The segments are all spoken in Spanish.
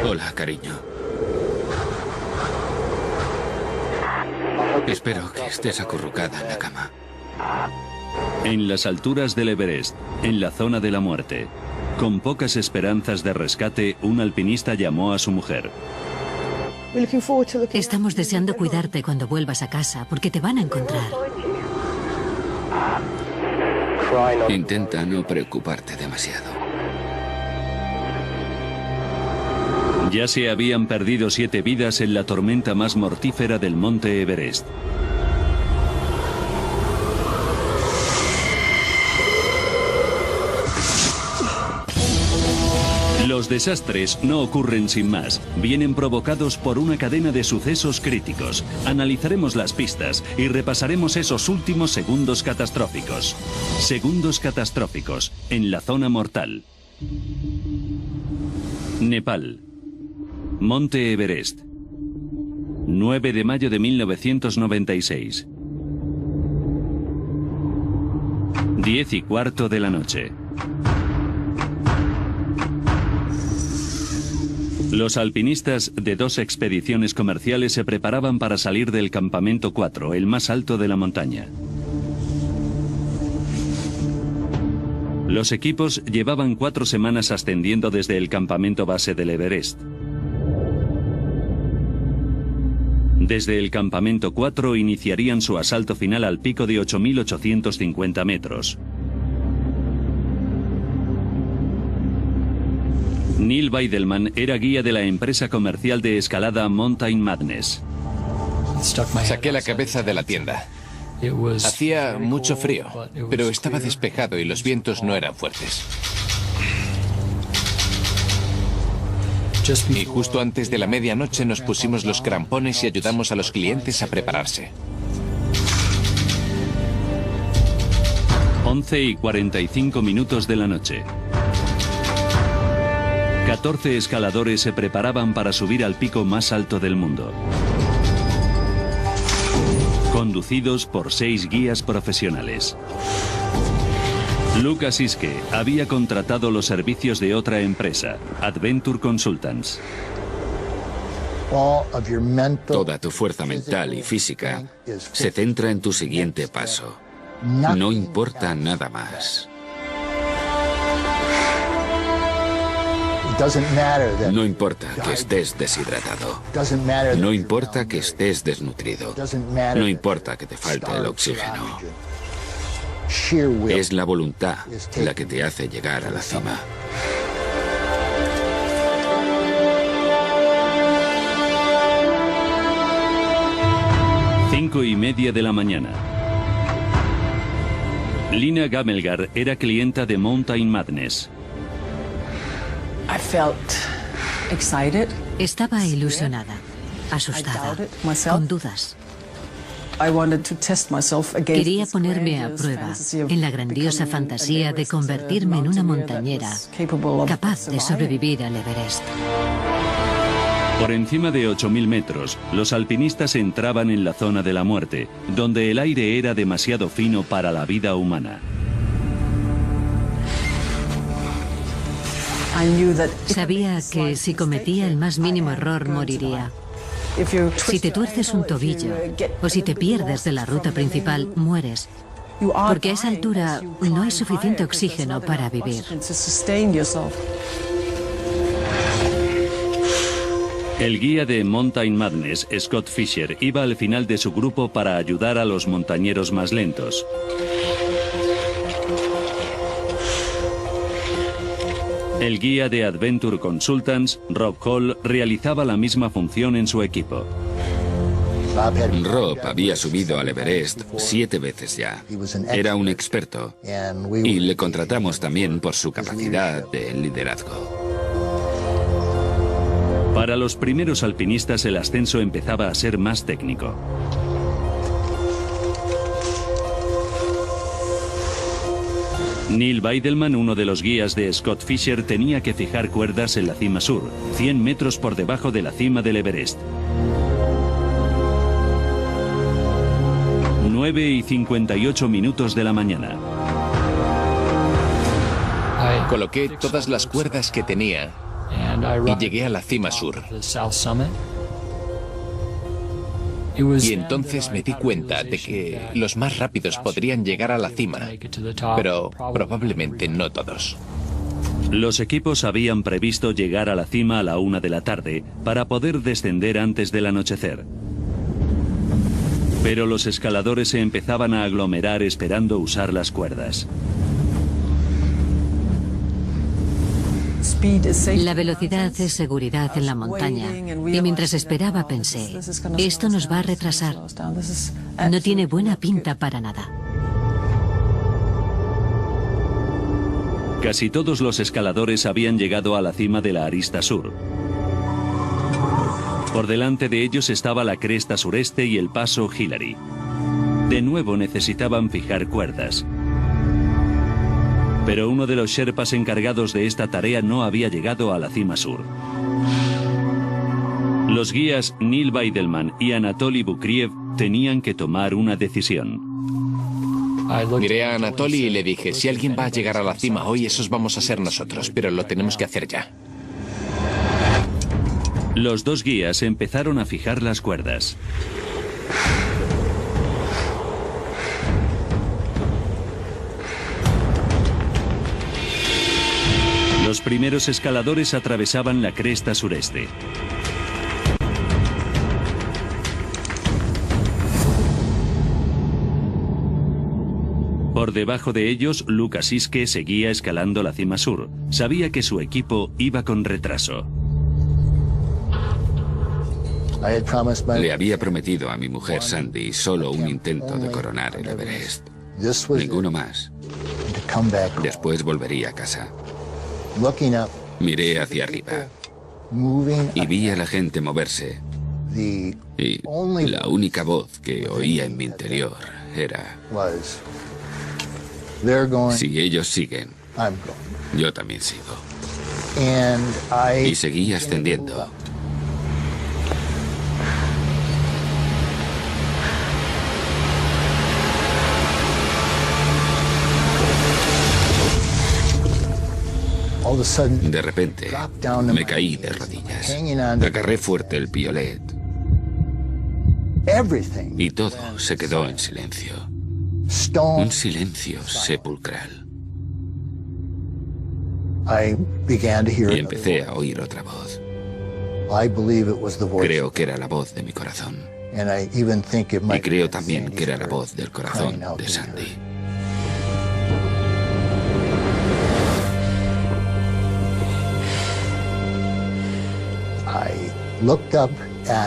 Hola, cariño. Espero que estés acurrucada en la cama. En las alturas del Everest, en la zona de la muerte, con pocas esperanzas de rescate, un alpinista llamó a su mujer. Estamos deseando cuidarte cuando vuelvas a casa, porque te van a encontrar. Intenta no preocuparte demasiado. Ya se habían perdido 7 vidas en la tormenta más mortífera del monte Everest. Los desastres no ocurren sin más, vienen provocados por una cadena de sucesos críticos. Analizaremos las pistas y repasaremos esos últimos segundos catastróficos. Segundos catastróficos en la zona mortal. Nepal. Monte Everest. 9 de mayo de 1996. 10:15 de la noche. Los alpinistas de 2 expediciones comerciales se preparaban para salir del campamento 4, el más alto de la montaña. Los equipos llevaban 4 semanas ascendiendo desde el campamento base del Everest. Desde el campamento 4 iniciarían su asalto final al pico de 8.850 metros. Neil Weidelman era guía de la empresa comercial de escalada Mountain Madness. Saqué la cabeza de la tienda. Hacía mucho frío, pero estaba despejado y los vientos no eran fuertes. Y justo antes de la medianoche nos pusimos los crampones y ayudamos a los clientes a prepararse. 11:45 de la noche. 14 escaladores se preparaban para subir al pico más alto del mundo. Conducidos por 6 guías profesionales. Lucas Iske había contratado los servicios de otra empresa, Adventure Consultants. Toda tu fuerza mental y física se centra en tu siguiente paso. No importa nada más. No importa que estés deshidratado. No importa que estés desnutrido. No importa que te falte el oxígeno. Es la voluntad la que te hace llegar a la cima. Cinco y media de la mañana. Lina Gamelgar era clienta de Mountain Madness. Estaba ilusionada, asustada, con dudas. Quería ponerme a prueba en la grandiosa fantasía de convertirme en una montañera capaz de sobrevivir al Everest. Por encima de 8.000 metros, los alpinistas entraban en la zona de la muerte, donde el aire era demasiado fino para la vida humana. Sabía que si cometía el más mínimo error moriría. Si te tuerces un tobillo o si te pierdes de la ruta principal, mueres. Porque a esa altura no hay suficiente oxígeno para vivir. El guía de Mountain Madness, Scott Fisher, iba al final de su grupo para ayudar a los montañeros más lentos. El guía de Adventure Consultants, Rob Hall, realizaba la misma función en su equipo. Rob había subido al Everest 7 veces ya. Era un experto y le contratamos también por su capacidad de liderazgo. Para los primeros alpinistas el ascenso empezaba a ser más técnico. Neil Weidelman, uno de los guías de Scott Fisher, tenía que fijar cuerdas en la cima sur, 100 metros por debajo de la cima del Everest. 9:58 de la mañana. Coloqué todas las cuerdas que tenía y llegué a la cima sur. Y entonces me di cuenta de que los más rápidos podrían llegar a la cima, pero probablemente no todos. Los equipos habían previsto llegar a la cima a la 1 de la tarde para poder descender antes del anochecer. Pero los escaladores se empezaban a aglomerar esperando usar las cuerdas. La velocidad es seguridad en la montaña. Y mientras esperaba pensé, esto nos va a retrasar. No tiene buena pinta para nada. Casi todos los escaladores habían llegado a la cima de la arista sur. Por delante de ellos estaba la cresta sureste y el paso Hillary. De nuevo necesitaban fijar cuerdas. Pero uno de los sherpas encargados de esta tarea no había llegado a la cima sur. Los guías Neil Weidelman y Anatoly Bukriev tenían que tomar una decisión. Miré a Anatoly y le dije, si alguien va a llegar a la cima hoy, esos vamos a ser nosotros, pero lo tenemos que hacer ya. Los dos guías empezaron a fijar las cuerdas. Los primeros escaladores atravesaban la cresta sureste. Por debajo de ellos, Lucas Iske seguía escalando la cima sur. Sabía que su equipo iba con retraso. Le había prometido a mi mujer Sandy solo un intento de coronar el Everest. Ninguno más. Después volvería a casa. Miré hacia arriba y vi a la gente moverse. Y la única voz que oía en mi interior era: si ellos siguen, yo también sigo. Y seguí ascendiendo. De repente, me caí de rodillas. Agarré fuerte el piolet. Y todo se quedó en silencio. Un silencio sepulcral. Y empecé a oír otra voz. Creo que era la voz de mi corazón. Y creo también que era la voz del corazón de Sandy.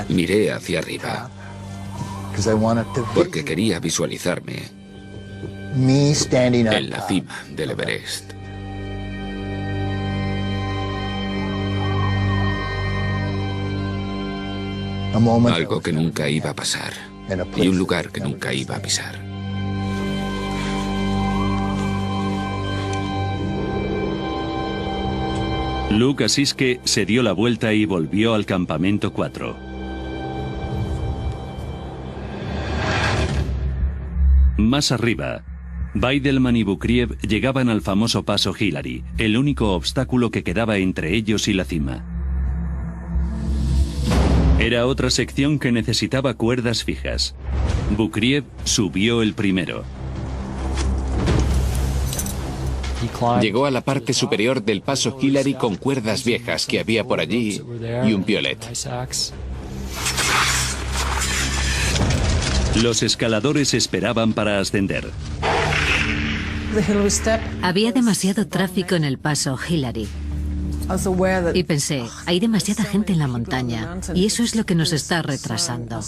Miré hacia arriba porque quería visualizarme en la cima del Everest. Algo que nunca iba a pasar y un lugar que nunca iba a pisar. Lucas Iske se dio la vuelta y volvió al campamento 4. Más arriba, Weidelman y Bukriev llegaban al famoso paso Hillary, el único obstáculo que quedaba entre ellos y la cima. Era otra sección que necesitaba cuerdas fijas. Bukriev subió el primero. Llegó a la parte superior del paso Hillary con cuerdas viejas que había por allí y un piolet. Los escaladores esperaban para ascender. Había demasiado tráfico en el paso Hillary. Y pensé, hay demasiada gente en la montaña y eso es lo que nos está retrasando.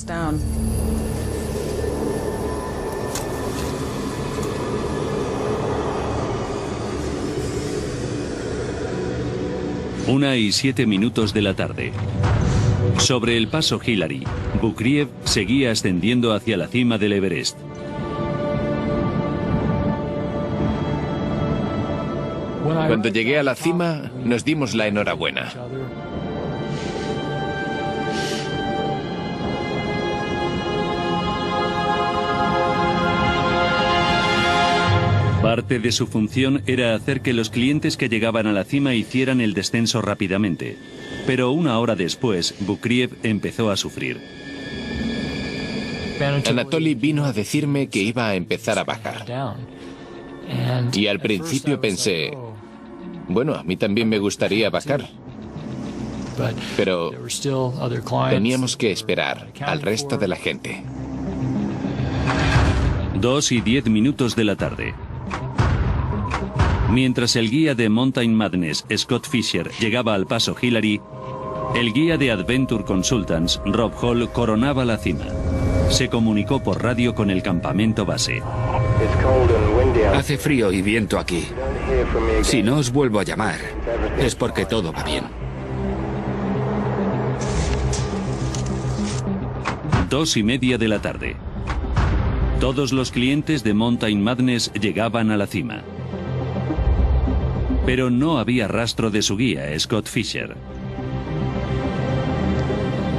1:07 de la tarde. Sobre el paso Hillary, Bukriev seguía ascendiendo hacia la cima del Everest. Cuando llegué a la cima, nos dimos la enhorabuena. Parte de su función era hacer que los clientes que llegaban a la cima hicieran el descenso rápidamente. Pero una hora después, Bukriev empezó a sufrir. Anatoly vino a decirme que iba a empezar a bajar. Y al principio pensé, bueno, a mí también me gustaría bajar. Pero teníamos que esperar al resto de la gente. 2:10 de la tarde. Mientras el guía de Mountain Madness, Scott Fisher, llegaba al paso Hillary, el guía de Adventure Consultants, Rob Hall, coronaba la cima. Se comunicó por radio con el campamento base. Hace frío y viento aquí. Si no os vuelvo a llamar, es porque todo va bien. 2:30 de la tarde. Todos los clientes de Mountain Madness llegaban a la cima. Pero no había rastro de su guía, Scott Fisher.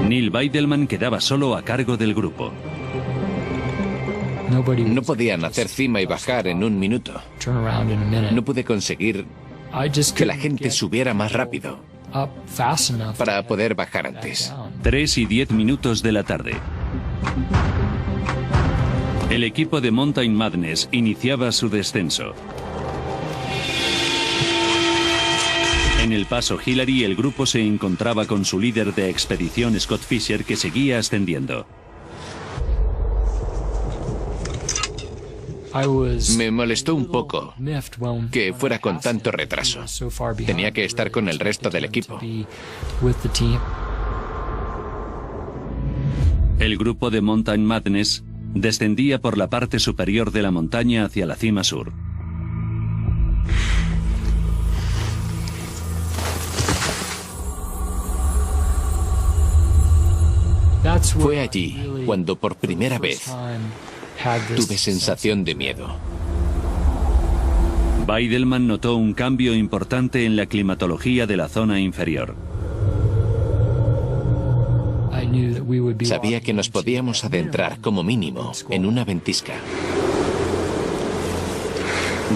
Neil Weidelman quedaba solo a cargo del grupo. No podían hacer cima y bajar en un minuto. No pude conseguir que la gente subiera más rápido para poder bajar antes. 3:10 de la tarde. El equipo de Mountain Madness iniciaba su descenso. En el paso Hillary, el grupo se encontraba con su líder de expedición, Scott Fisher, que seguía ascendiendo. Me molestó un poco que fuera con tanto retraso. Tenía que estar con el resto del equipo. El grupo de Mountain Madness descendía por la parte superior de la montaña hacia la cima sur. Fue allí cuando por primera vez tuve sensación de miedo. Weidelman notó un cambio importante en la climatología de la zona inferior. Sabía que nos podíamos adentrar como mínimo en una ventisca.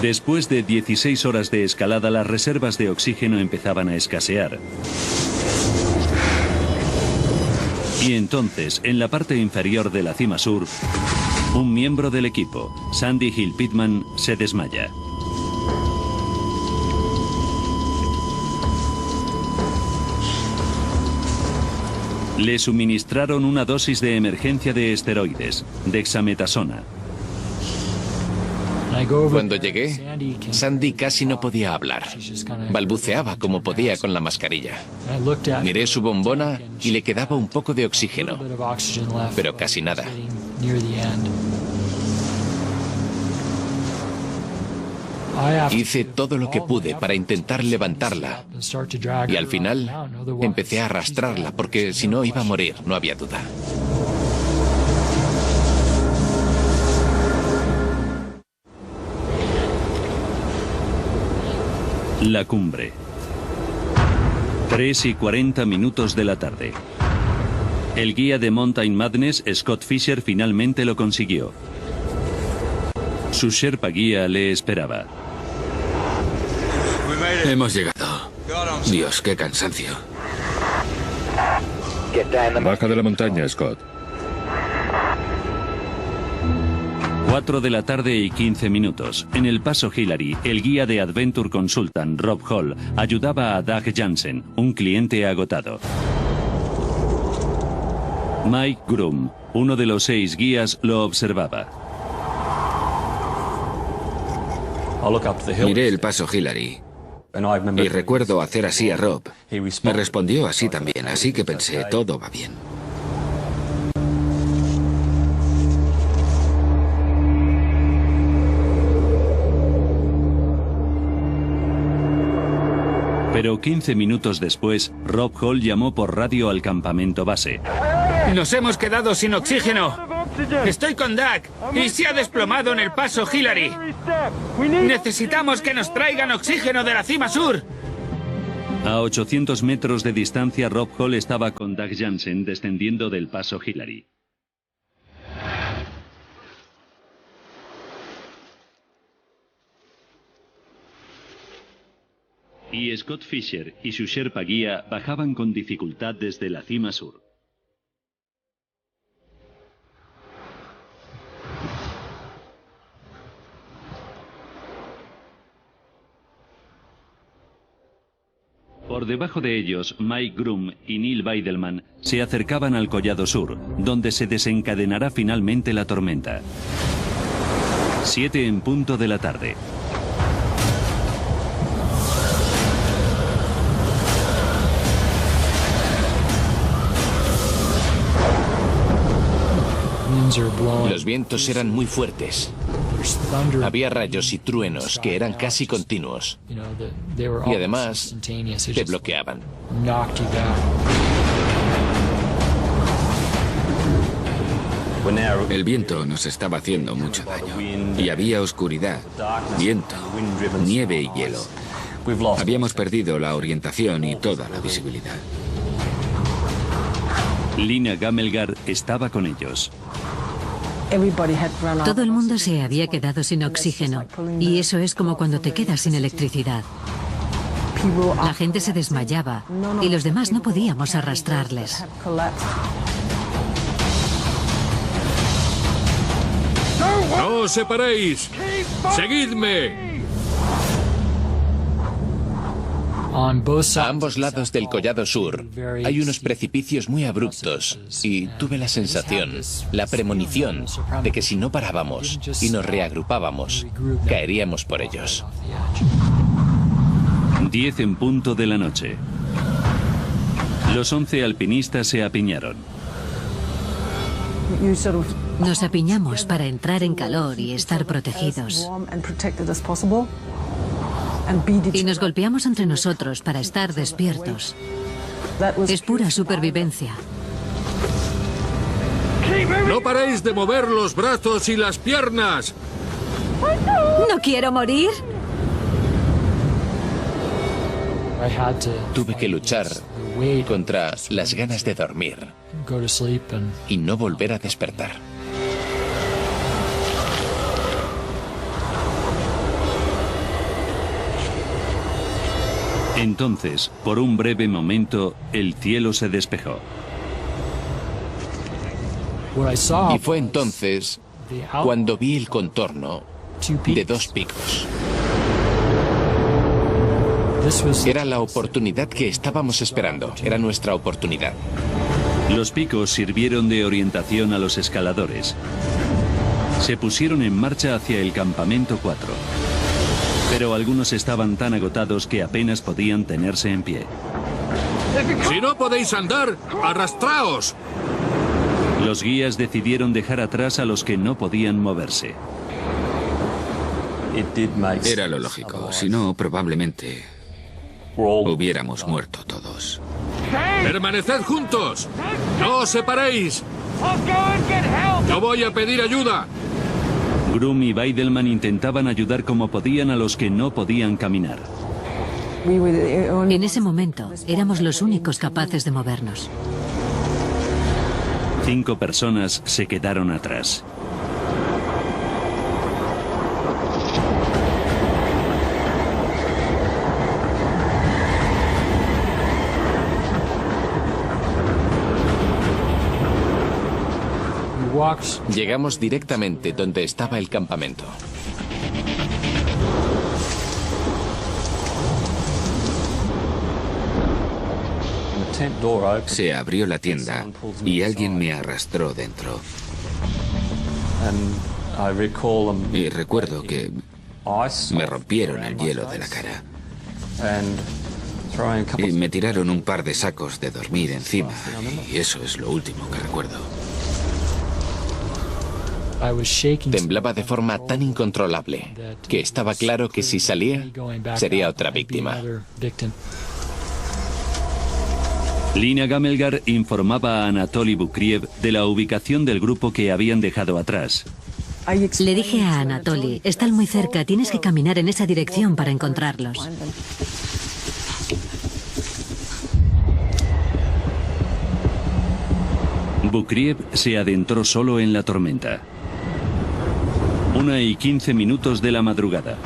Después de 16 horas de escalada, las reservas de oxígeno empezaban a escasear. Y entonces, en la parte inferior de la cima sur, un miembro del equipo, Sandy Hill Pittman, se desmaya. Le suministraron una dosis de emergencia de esteroides, dexametasona. Cuando llegué, Sandy casi no podía hablar. Balbuceaba como podía con la mascarilla. Miré su bombona y le quedaba un poco de oxígeno, pero casi nada. Hice todo lo que pude para intentar levantarla y al final empecé a arrastrarla porque si no iba a morir, no había duda. La cumbre. 3:40 de la tarde. El guía de Mountain Madness, Scott Fisher, finalmente lo consiguió. Su Sherpa guía le esperaba. Hemos llegado. Dios, qué cansancio. Baja de la montaña, Scott. 4:15 En el paso Hillary, el guía de Adventure Consultant, Rob Hall, ayudaba a Doug Jansen, un cliente agotado. Mike Groom, uno de los 6 guías, lo observaba. Miré el paso Hillary y recuerdo hacer así a Rob. Me respondió así también, así que pensé, todo va bien. Pero 15 minutos después, Rob Hall llamó por radio al campamento base. ¡Nos hemos quedado sin oxígeno! ¡Estoy con Doug y se ha desplomado en el paso Hillary! ¡Necesitamos que nos traigan oxígeno de la cima sur! A 800 metros de distancia, Rob Hall estaba con Doug Jansen descendiendo del paso Hillary. y Scott Fisher y su Sherpa guía bajaban con dificultad desde la cima sur. Por debajo de ellos, Mike Groom y Neil Weidelman se acercaban al collado sur, donde se desencadenará finalmente la tormenta. 7 en punto de la tarde. Los vientos eran muy fuertes. Había rayos y truenos que eran casi continuos. Y además, te bloqueaban. El viento nos estaba haciendo mucho daño. Y había oscuridad, viento, nieve y hielo. Habíamos perdido la orientación y toda la visibilidad. Lina Gamelgar estaba con ellos. Todo el mundo se había quedado sin oxígeno, y eso es como cuando te quedas sin electricidad. La gente se desmayaba y los demás no podíamos arrastrarles. ¡No os separéis! ¡Seguidme! A ambos lados del collado sur hay unos precipicios muy abruptos y tuve la sensación, la premonición, de que si no parábamos y nos reagrupábamos, caeríamos por ellos. 10 en punto de la noche. Los 11 alpinistas se apiñaron. Nos apiñamos para entrar en calor y estar protegidos. Y nos golpeamos entre nosotros para estar despiertos. Es pura supervivencia. ¡No paréis de mover los brazos y las piernas! ¿No quiero morir? Tuve que luchar contra las ganas de dormir y no volver a despertar. Entonces, por un breve momento, el cielo se despejó. Y fue entonces cuando vi el contorno de 2 picos. Era la oportunidad que estábamos esperando. Era nuestra oportunidad. Los picos sirvieron de orientación a los escaladores. Se pusieron en marcha hacia el campamento 4. Pero algunos estaban tan agotados que apenas podían tenerse en pie. ¡Si no podéis andar, arrastraos! Los guías decidieron dejar atrás a los que no podían moverse. Era lo lógico, si no, probablemente hubiéramos muerto todos. ¡Permaneced juntos! ¡No os separéis! ¡Yo voy a pedir ayuda! Groom y Weidelman intentaban ayudar como podían a los que no podían caminar. En ese momento, éramos los únicos capaces de movernos. 5 personas se quedaron atrás. Llegamos directamente donde estaba el campamento. Se abrió la tienda y alguien me arrastró dentro. Y recuerdo que me rompieron el hielo de la cara. Y me tiraron un par de sacos de dormir encima. Y eso es lo último que recuerdo. Temblaba de forma tan incontrolable que estaba claro que si salía, sería otra víctima. Lina Gamelgar informaba a Anatoly Bukriev de la ubicación del grupo que habían dejado atrás. Le dije a Anatoly, están muy cerca, tienes que caminar en esa dirección para encontrarlos. Bukriev se adentró solo en la tormenta. 1:15 de la madrugada.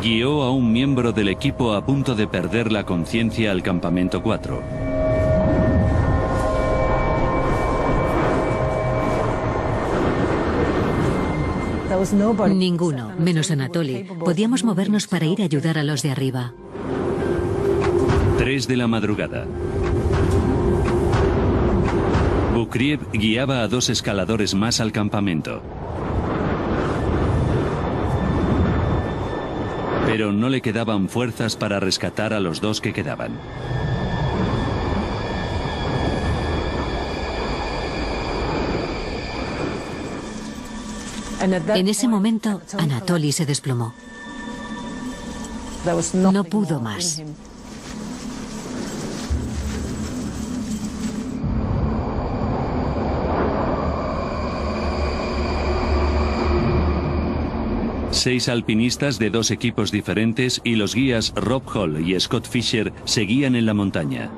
Guió a un miembro del equipo a punto de perder la conciencia al campamento 4. Ninguno, menos Anatoly. Podíamos movernos para ir a ayudar a los de arriba. 3 de la madrugada. Bukriev guiaba a 2 escaladores más al campamento. Pero no le quedaban fuerzas para rescatar a los 2 que quedaban. En ese momento, Anatoly se desplomó. No pudo más. Seis alpinistas de 2 equipos diferentes y los guías Rob Hall y Scott Fisher seguían en la montaña.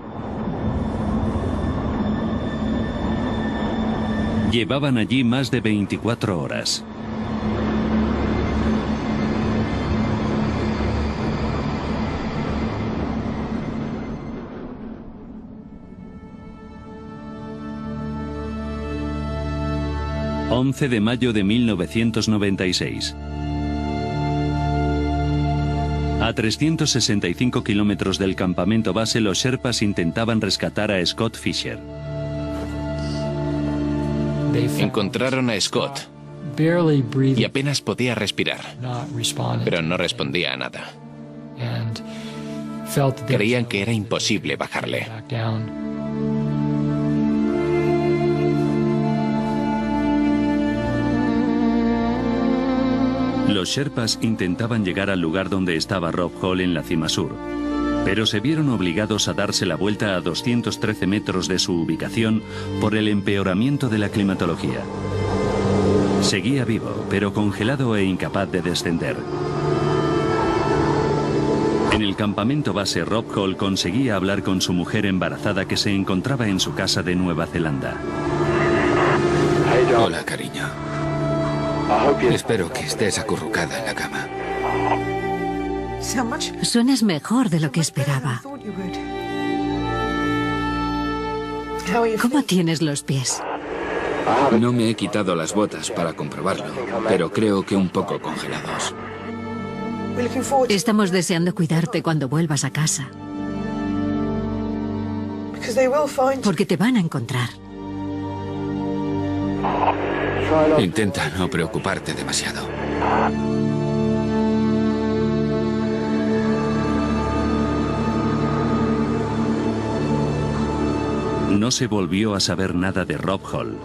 Llevaban allí más de 24 horas. ...11 de mayo de 1996... A 365 kilómetros del campamento base, los Sherpas intentaban rescatar a Scott Fisher. Encontraron a Scott y apenas podía respirar, pero no respondía a nada. Creían que era imposible bajarle. Los Sherpas intentaban llegar al lugar donde estaba Rob Hall en la cima sur, pero se vieron obligados a darse la vuelta a 213 metros de su ubicación por el empeoramiento de la climatología. Seguía vivo, pero congelado e incapaz de descender. En el campamento base, Rob Hall conseguía hablar con su mujer embarazada que se encontraba en su casa de Nueva Zelanda. Hola, cariño. Espero que estés acurrucada en la cama. Suenas mejor de lo que esperaba. ¿Cómo tienes los pies? No me he quitado las botas para comprobarlo, pero creo que un poco congelados. Estamos deseando cuidarte cuando vuelvas a casa. Porque te van a encontrar. Intenta no preocuparte demasiado. No se volvió a saber nada de Rob Hall.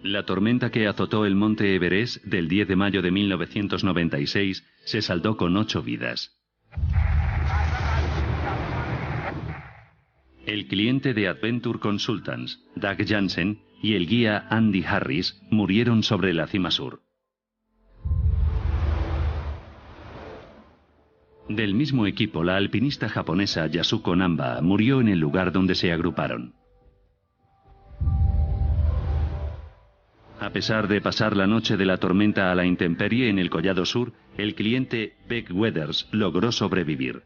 La tormenta que azotó el monte Everest del 10 de mayo de 1996 se saldó con 8 vidas. El cliente de Adventure Consultants, Doug Jansen, y el guía Andy Harris murieron sobre la cima sur. Del mismo equipo, la alpinista japonesa Yasuko Namba murió en el lugar donde se agruparon. A pesar de pasar la noche de la tormenta a la intemperie en el collado sur, el cliente Beck Weathers logró sobrevivir.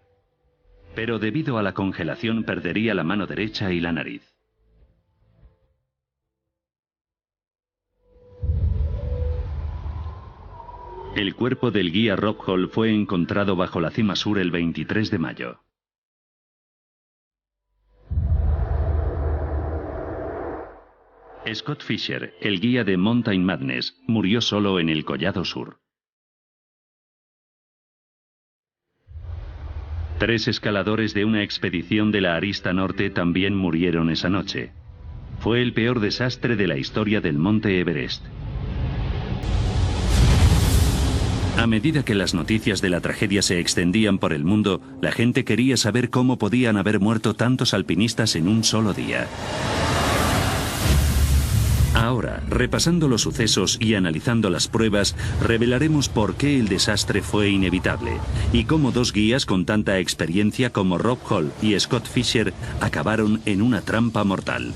Pero debido a la congelación perdería la mano derecha y la nariz. El cuerpo del guía Rob Hall fue encontrado bajo la cima sur el 23 de mayo. Scott Fisher, el guía de Mountain Madness, murió solo en el collado sur. 3 escaladores de una expedición de la Arista Norte también murieron esa noche. Fue el peor desastre de la historia del monte Everest. A medida que las noticias de la tragedia se extendían por el mundo, la gente quería saber cómo podían haber muerto tantos alpinistas en un solo día. Ahora, repasando los sucesos y analizando las pruebas, revelaremos por qué el desastre fue inevitable y cómo 2 guías con tanta experiencia como Rob Hall y Scott Fisher acabaron en una trampa mortal.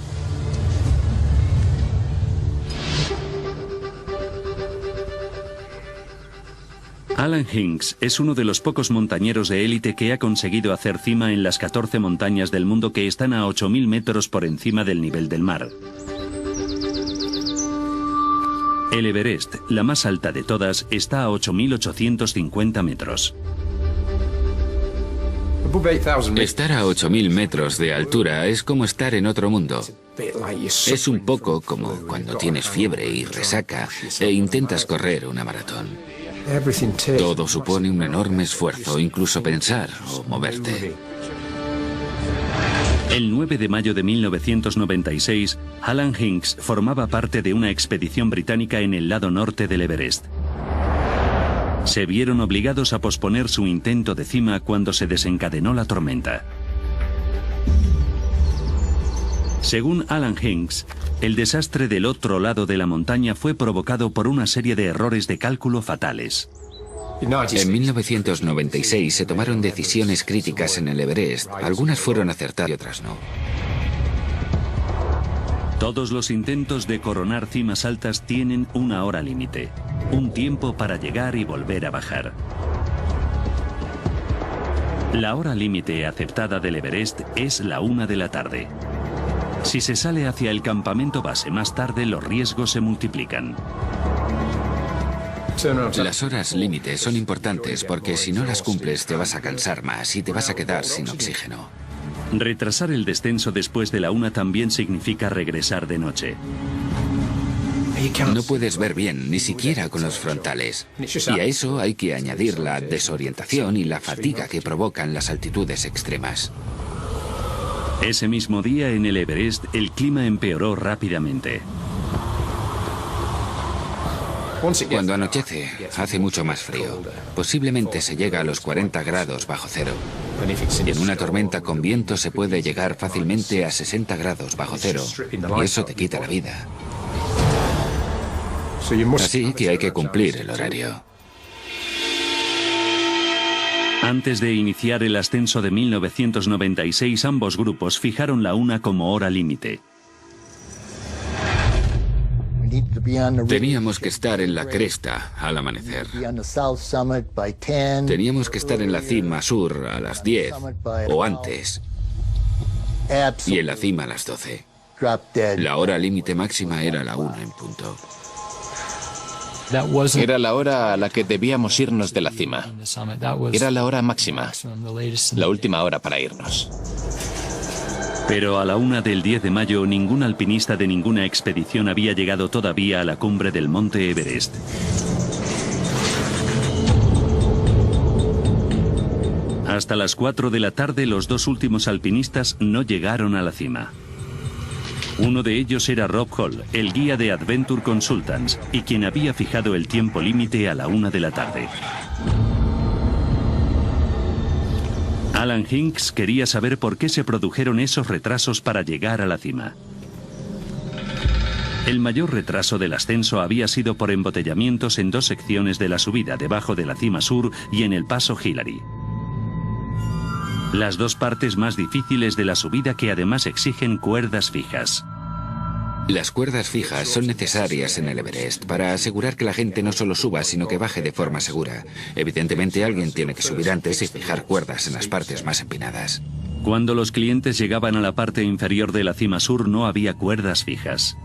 Alan Hinks es uno de los pocos montañeros de élite que ha conseguido hacer cima en las 14 montañas del mundo que están a 8.000 metros por encima del nivel del mar. El Everest, la más alta de todas, está a 8.850 metros. Estar a 8.000 metros de altura es como estar en otro mundo. Es un poco como cuando tienes fiebre y resaca e intentas correr una maratón. Todo supone un enorme esfuerzo, incluso pensar o moverte. El 9 de mayo de 1996, Alan Hinks formaba parte de una expedición británica en el lado norte del Everest. Se vieron obligados a posponer su intento de cima cuando se desencadenó la tormenta. Según Alan Hinks, el desastre del otro lado de la montaña fue provocado por una serie de errores de cálculo fatales. En 1996 se tomaron decisiones críticas en el Everest. Algunas fueron acertadas y otras no. Todos los intentos de coronar cimas altas tienen una hora límite, un tiempo para llegar y volver a bajar. La hora límite aceptada del Everest es la 1 de la tarde. Si se sale hacia el campamento base más tarde, los riesgos se multiplican. Las horas límite son importantes porque si no las cumples te vas a cansar más y te vas a quedar sin oxígeno. Retrasar el descenso después de la 1 también significa regresar de noche. No puedes ver bien, ni siquiera con los frontales. Y a eso hay que añadir la desorientación y la fatiga que provocan las altitudes extremas. Ese mismo día en el Everest, el clima empeoró rápidamente. Cuando anochece, hace mucho más frío. Posiblemente se llega a los 40 grados bajo cero. En una tormenta con viento se puede llegar fácilmente a 60 grados bajo cero. Y eso te quita la vida. Así que hay que cumplir el horario. Antes de iniciar el ascenso de 1996, ambos grupos fijaron la 1 como hora límite. Teníamos que estar en la cresta al amanecer. Teníamos que estar en la cima sur a las 10 o antes. Y en la cima a las 12. La hora límite máxima era la 1 en punto. Era la hora a la que debíamos irnos de la cima. Era la hora máxima, la última hora para irnos. Pero a la 1 del 10 de mayo, ningún alpinista de ninguna expedición había llegado todavía a la cumbre del monte Everest. Hasta las 4 de la tarde, los dos últimos alpinistas no llegaron a la cima. Uno de ellos era Rob Hall, el guía de Adventure Consultants, y quien había fijado el tiempo límite a la 1 de la tarde. Alan Hinks quería saber por qué se produjeron esos retrasos para llegar a la cima. El mayor retraso del ascenso había sido por embotellamientos en dos secciones de la subida, debajo de la cima sur y en el paso Hillary. Las dos partes más difíciles de la subida que además exigen cuerdas fijas. Las cuerdas fijas son necesarias en el Everest para asegurar que la gente no solo suba, sino que baje de forma segura. Evidentemente, alguien tiene que subir antes y fijar cuerdas en las partes más empinadas. Cuando los clientes llegaban a la parte inferior de la cima sur, no había cuerdas fijas.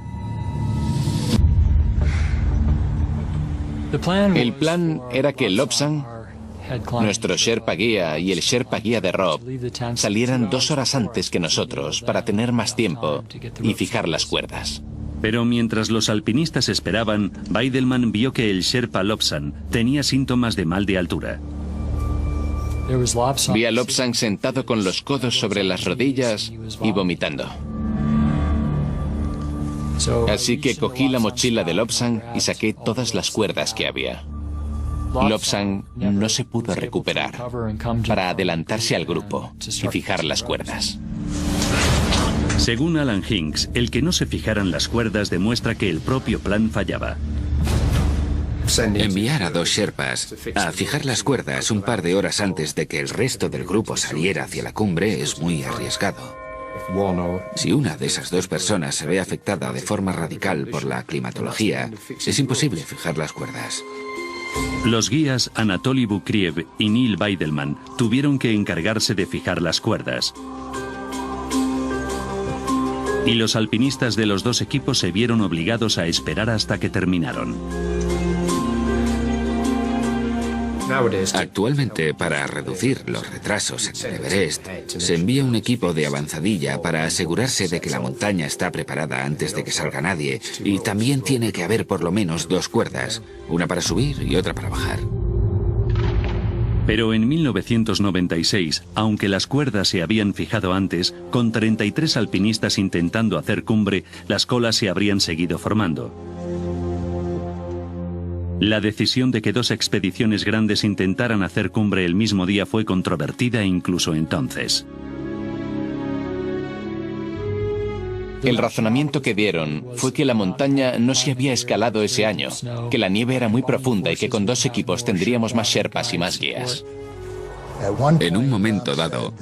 El plan era que Lobsang, nuestro Sherpa guía y el Sherpa guía de Rob, salieran 2 horas antes que nosotros para tener más tiempo y fijar las cuerdas. Pero mientras los alpinistas esperaban, Weidelman vio que el Sherpa Lobsang tenía síntomas de mal de altura. Vi a Lobsang sentado con los codos sobre las rodillas y vomitando. Así que cogí la mochila de Lobsang y saqué todas las cuerdas que había. Lobsang no se pudo recuperar para adelantarse al grupo y fijar las cuerdas. Según Alan Hinks, el que no se fijaran las cuerdas demuestra que el propio plan fallaba. Enviar a 2 Sherpas a fijar las cuerdas un par de horas antes de que el resto del grupo saliera hacia la cumbre es muy arriesgado. Si una de esas 2 personas se ve afectada de forma radical por la climatología, es imposible fijar las cuerdas. Los guías Anatoly Bukriev y Neil Weidelman tuvieron que encargarse de fijar las cuerdas. Y los alpinistas de los dos equipos se vieron obligados a esperar hasta que terminaron. Actualmente, para reducir los retrasos en el Everest, se envía un equipo de avanzadilla para asegurarse de que la montaña está preparada antes de que salga nadie, y también tiene que haber por lo menos 2 cuerdas, una para subir y otra para bajar. Pero en 1996, aunque las cuerdas se habían fijado antes, con 33 alpinistas intentando hacer cumbre, las colas se habrían seguido formando. La decisión de que 2 expediciones grandes intentaran hacer cumbre el mismo día fue controvertida incluso entonces. El razonamiento que dieron fue que la montaña no se había escalado ese año, que la nieve era muy profunda y que con 2 equipos tendríamos más sherpas y más guías. En un momento dado,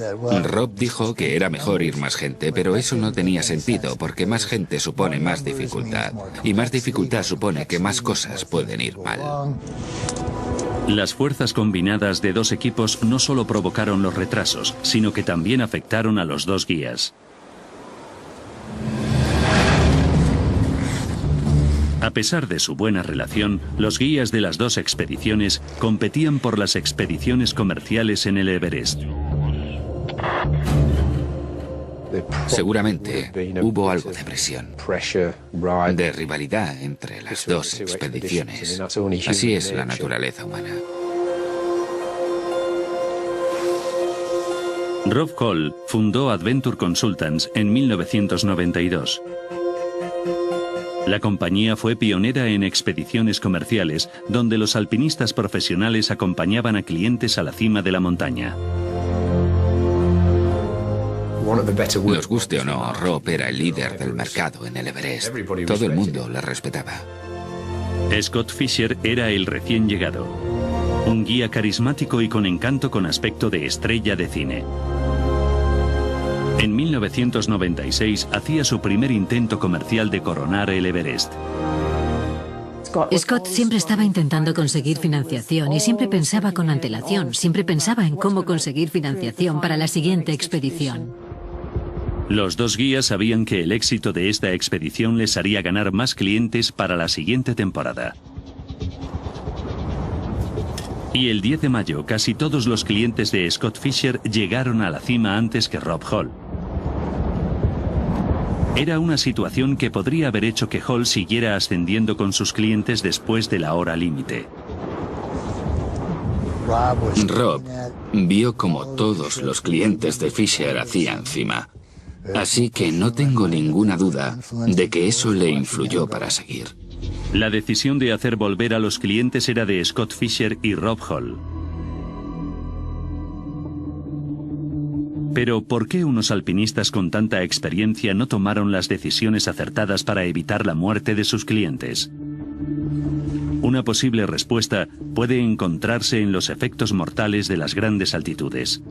Rob dijo que era mejor ir más gente, pero eso no tenía sentido porque más gente supone más dificultad, y más dificultad supone que más cosas pueden ir mal. Las fuerzas combinadas de 2 equipos no solo provocaron los retrasos, sino que también afectaron a los 2 guías. A pesar de su buena relación, los guías de las 2 expediciones competían por las expediciones comerciales en el Everest. Seguramente hubo algo de presión, de rivalidad entre las 2 expediciones. Así es la naturaleza humana. Rob Hall fundó Adventure Consultants en 1992. La compañía fue pionera en expediciones comerciales, donde los alpinistas profesionales acompañaban a clientes a la cima de la montaña. Nos guste o no, Rob era el líder del mercado en el Everest. Todo el mundo le respetaba. Scott Fisher era el recién llegado. Un guía carismático y con encanto con aspecto de estrella de cine. En 1996 hacía su primer intento comercial de coronar el Everest. Scott siempre estaba intentando conseguir financiación y siempre pensaba con antelación, siempre pensaba en cómo conseguir financiación para la siguiente expedición. Los 2 guías sabían que el éxito de esta expedición les haría ganar más clientes para la siguiente temporada. Y el 10 de mayo casi todos los clientes de Scott Fisher llegaron a la cima antes que Rob Hall. Era una situación que podría haber hecho que Hall siguiera ascendiendo con sus clientes después de la hora límite. Rob vio como todos los clientes de Fisher hacían cima. Así que no tengo ninguna duda de que eso le influyó para seguir. La decisión de hacer volver a los clientes era de Scott Fisher y Rob Hall. Pero ¿por qué unos alpinistas con tanta experiencia no tomaron las decisiones acertadas para evitar la muerte de sus clientes? Una posible respuesta puede encontrarse en los efectos mortales de las grandes altitudes.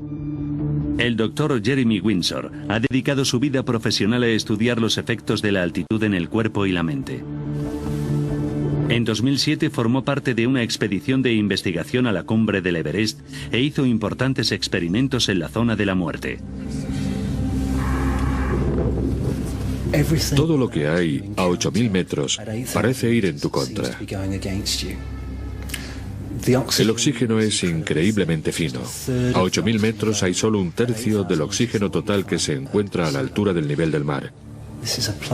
El doctor Jeremy Windsor ha dedicado su vida profesional a estudiar los efectos de la altitud en el cuerpo y la mente. En 2007 formó parte de una expedición de investigación a la cumbre del Everest e hizo importantes experimentos en la zona de la muerte. Todo lo que hay a 8.000 metros parece ir en tu contra. El oxígeno es increíblemente fino. A 8.000 metros hay solo 1/3 del oxígeno total que se encuentra a la altura del nivel del mar.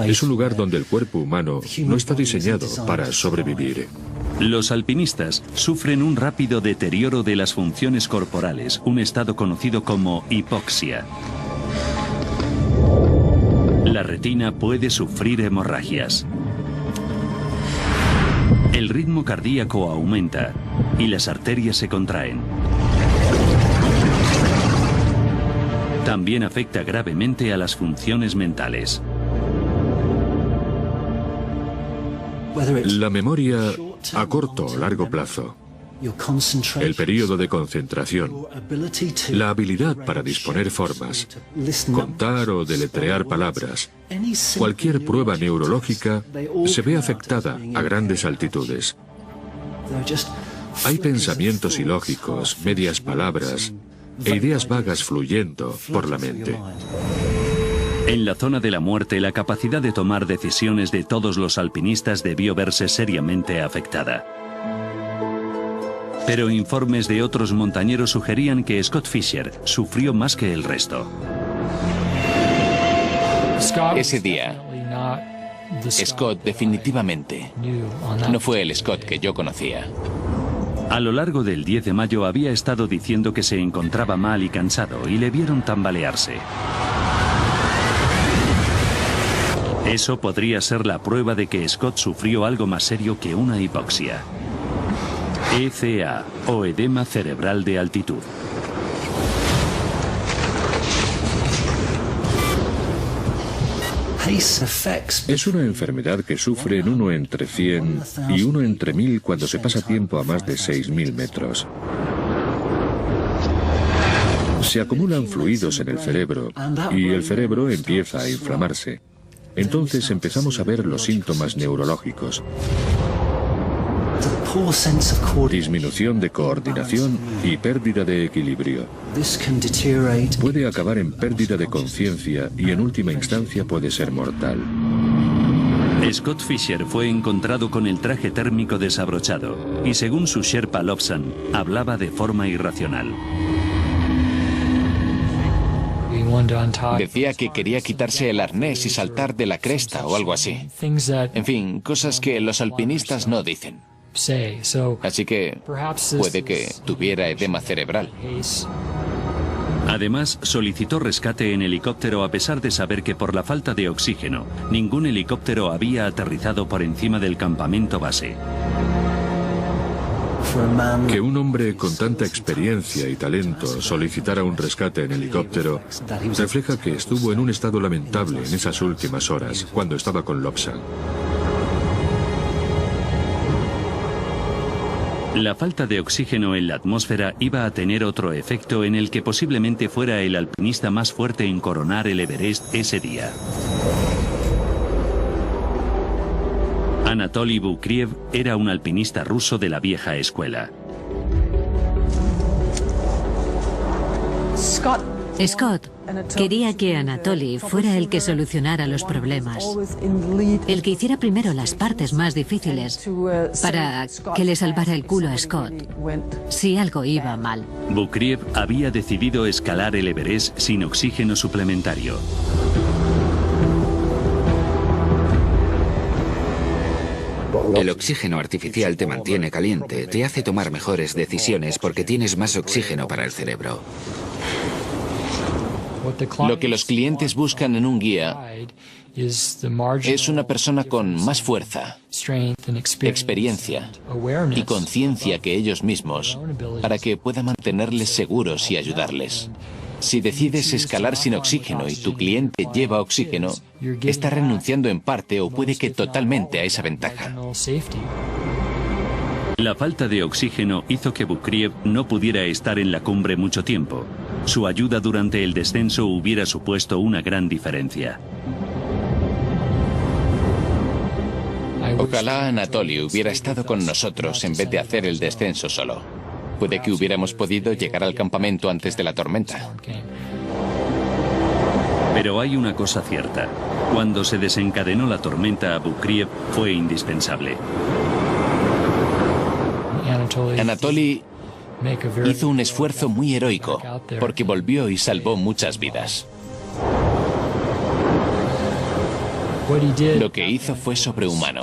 Es un lugar donde el cuerpo humano no está diseñado para sobrevivir. Los alpinistas sufren un rápido deterioro de las funciones corporales, un estado conocido como hipoxia. La retina puede sufrir hemorragias. El ritmo cardíaco aumenta y las arterias se contraen. También afecta gravemente a las funciones mentales. La memoria a corto o largo plazo, el periodo de concentración, la habilidad para disponer formas, contar o deletrear palabras, cualquier prueba neurológica se ve afectada a grandes altitudes. Hay pensamientos ilógicos, medias palabras e ideas vagas fluyendo por la mente. En la zona de la muerte, la capacidad de tomar decisiones de todos los alpinistas debió verse seriamente afectada. Pero informes de otros montañeros sugerían que Scott Fisher sufrió más que el resto. Ese día, Scott definitivamente no fue el Scott que yo conocía. A lo largo del 10 de mayo había estado diciendo que se encontraba mal y cansado y le vieron tambalearse. Eso podría ser la prueba de que Scott sufrió algo más serio que una hipoxia. ECA, o edema cerebral de altitud. Es una enfermedad que sufren 1 entre 100 y 1 entre 1000 cuando se pasa tiempo a más de 6000 metros. Se acumulan fluidos en el cerebro y el cerebro empieza a inflamarse. Entonces empezamos a ver los síntomas neurológicos. Disminución de coordinación y pérdida de equilibrio. Puede acabar en pérdida de conciencia y en última instancia puede ser mortal. Scott Fisher fue encontrado con el traje térmico desabrochado y según su Sherpa Lobsang, hablaba de forma irracional. Decía que quería quitarse el arnés y saltar de la cresta o algo así. En fin, cosas que los alpinistas no dicen. Así que puede que tuviera edema cerebral. Además, solicitó rescate en helicóptero a pesar de saber que por la falta de oxígeno, ningún helicóptero había aterrizado por encima del campamento base. Que un hombre con tanta experiencia y talento solicitara un rescate en helicóptero refleja que estuvo en un estado lamentable en esas últimas horas, cuando estaba con Lobsang. La falta de oxígeno en la atmósfera iba a tener otro efecto en el que posiblemente fuera el alpinista más fuerte en coronar el Everest ese día. Anatoly Bukriev era un alpinista ruso de la vieja escuela. Scott quería que Anatoly fuera el que solucionara los problemas, el que hiciera primero las partes más difíciles para que le salvara el culo a Scott si algo iba mal. Bukriev había decidido escalar el Everest sin oxígeno suplementario. El oxígeno artificial te mantiene caliente, te hace tomar mejores decisiones porque tienes más oxígeno para el cerebro. Lo que los clientes buscan en un guía es una persona con más fuerza, experiencia y conciencia que ellos mismos para que pueda mantenerles seguros y ayudarles. Si decides escalar sin oxígeno y tu cliente lleva oxígeno, está renunciando en parte o puede que totalmente a esa ventaja. La falta de oxígeno hizo que Bukriev no pudiera estar en la cumbre mucho tiempo. Su ayuda durante el descenso hubiera supuesto una gran diferencia. Ojalá Anatoly hubiera estado con nosotros en vez de hacer el descenso solo. Puede que hubiéramos podido llegar al campamento antes de la tormenta. Pero hay una cosa cierta. Cuando se desencadenó la tormenta, Bukriev fue indispensable. Anatoly hizo un esfuerzo muy heroico porque volvió y salvó muchas vidas. Lo que hizo fue sobrehumano.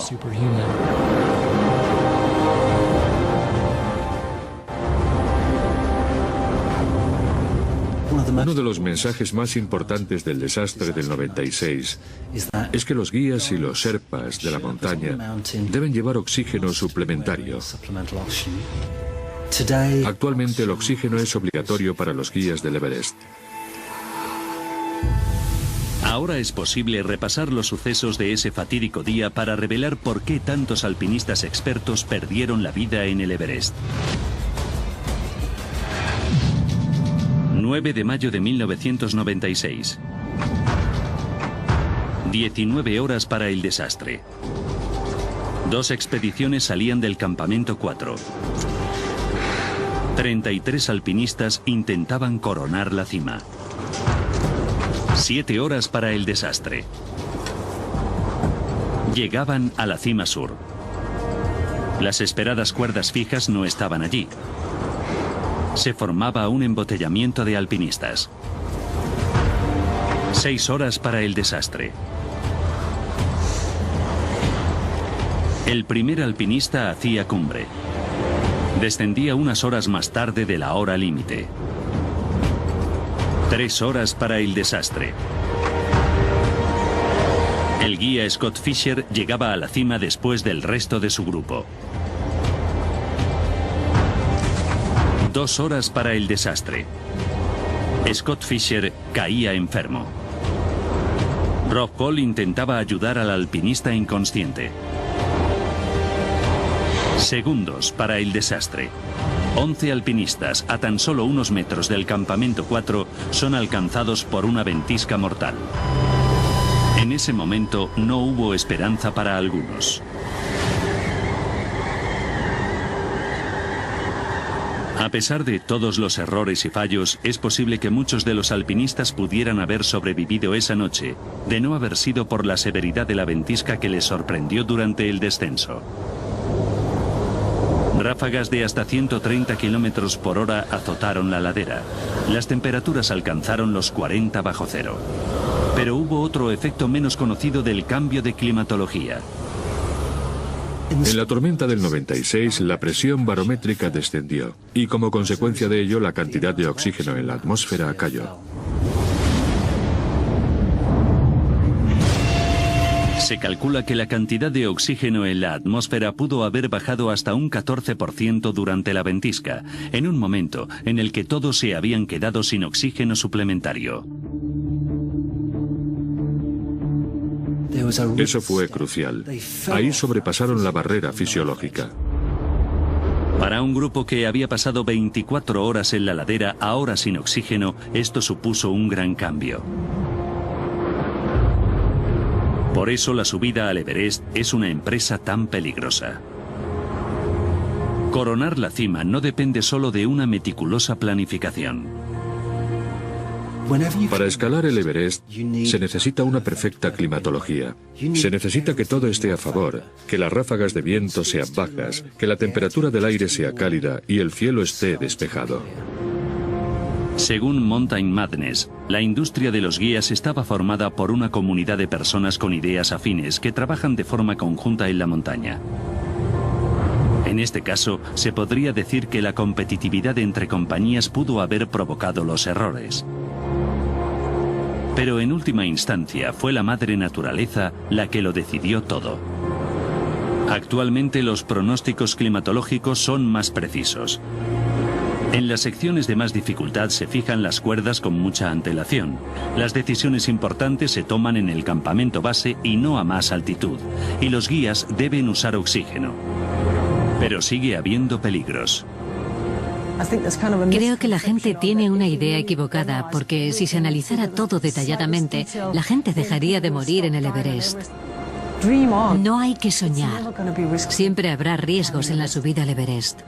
Uno de los mensajes más importantes del desastre del 96 es que los guías y los sherpas de la montaña deben llevar oxígeno suplementario. Actualmente el oxígeno es obligatorio para los guías del Everest. Ahora es posible repasar los sucesos de ese fatídico día para revelar por qué tantos alpinistas expertos perdieron la vida en el Everest. 9 de mayo de 1996. 19 horas para el desastre. 2 expediciones salían del campamento 4. 33 alpinistas intentaban coronar la cima. 7 horas para el desastre. Llegaban a la cima sur. Las esperadas cuerdas fijas no estaban allí. Se formaba un embotellamiento de alpinistas. 6 horas para el desastre. El primer alpinista hacía cumbre. Descendía unas horas más tarde de la hora límite. 3 horas para el desastre. El guía Scott Fisher llegaba a la cima después del resto de su grupo. 2 horas para el desastre. Scott Fisher caía enfermo. Rob Hall intentaba ayudar al alpinista inconsciente. Segundos para el desastre. 11 alpinistas a tan solo unos metros del campamento 4 son alcanzados por una ventisca mortal. En ese momento no hubo esperanza para algunos. A pesar de todos los errores y fallos, es posible que muchos de los alpinistas pudieran haber sobrevivido esa noche, de no haber sido por la severidad de la ventisca que les sorprendió durante el descenso. Ráfagas de hasta 130 kilómetros por hora azotaron la ladera. Las temperaturas alcanzaron los 40 bajo cero. Pero hubo otro efecto menos conocido del cambio de climatología. En la tormenta del 96, la presión barométrica descendió y como consecuencia de ello, la cantidad de oxígeno en la atmósfera cayó. Se calcula que la cantidad de oxígeno en la atmósfera pudo haber bajado hasta un 14% durante la ventisca, en un momento en el que todos se habían quedado sin oxígeno suplementario. Eso fue crucial. Ahí sobrepasaron la barrera fisiológica. Para un grupo que había pasado 24 horas en la ladera, ahora sin oxígeno, esto supuso un gran cambio. Por eso la subida al Everest es una empresa tan peligrosa. Coronar la cima no depende solo de una meticulosa planificación. Para escalar el Everest se necesita una perfecta climatología. Se necesita que todo esté a favor, que las ráfagas de viento sean bajas, que la temperatura del aire sea cálida y el cielo esté despejado. Según Mountain Madness, la industria de los guías estaba formada por una comunidad de personas con ideas afines que trabajan de forma conjunta en la montaña. En este caso, se podría decir que la competitividad entre compañías pudo haber provocado los errores. Pero en última instancia fue la madre naturaleza la que lo decidió todo. Actualmente los pronósticos climatológicos son más precisos. En las secciones de más dificultad se fijan las cuerdas con mucha antelación. Las decisiones importantes se toman en el campamento base y no a más altitud. Y los guías deben usar oxígeno. Pero sigue habiendo peligros. Creo que la gente tiene una idea equivocada, porque si se analizara todo detalladamente, la gente dejaría de morir en el Everest. No hay que soñar. Siempre habrá riesgos en la subida al Everest.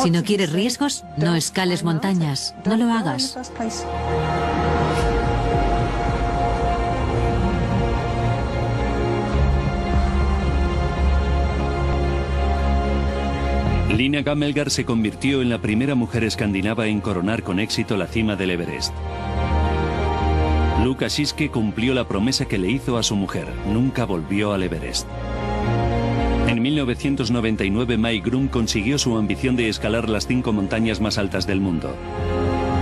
Si no quieres riesgos, no escales montañas. No lo hagas. Lina Gammelgard se convirtió en la primera mujer escandinava en coronar con éxito la cima del Everest. Lukas Schiske cumplió la promesa que le hizo a su mujer. Nunca volvió al Everest. En 1999, Mike Grum consiguió su ambición de escalar las 5 montañas más altas del mundo.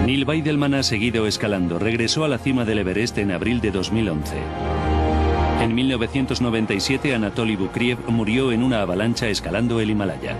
Neil Weidelman ha seguido escalando. Regresó a la cima del Everest en abril de 2011. En 1997, Anatoly Bukriev murió en una avalancha escalando el Himalaya.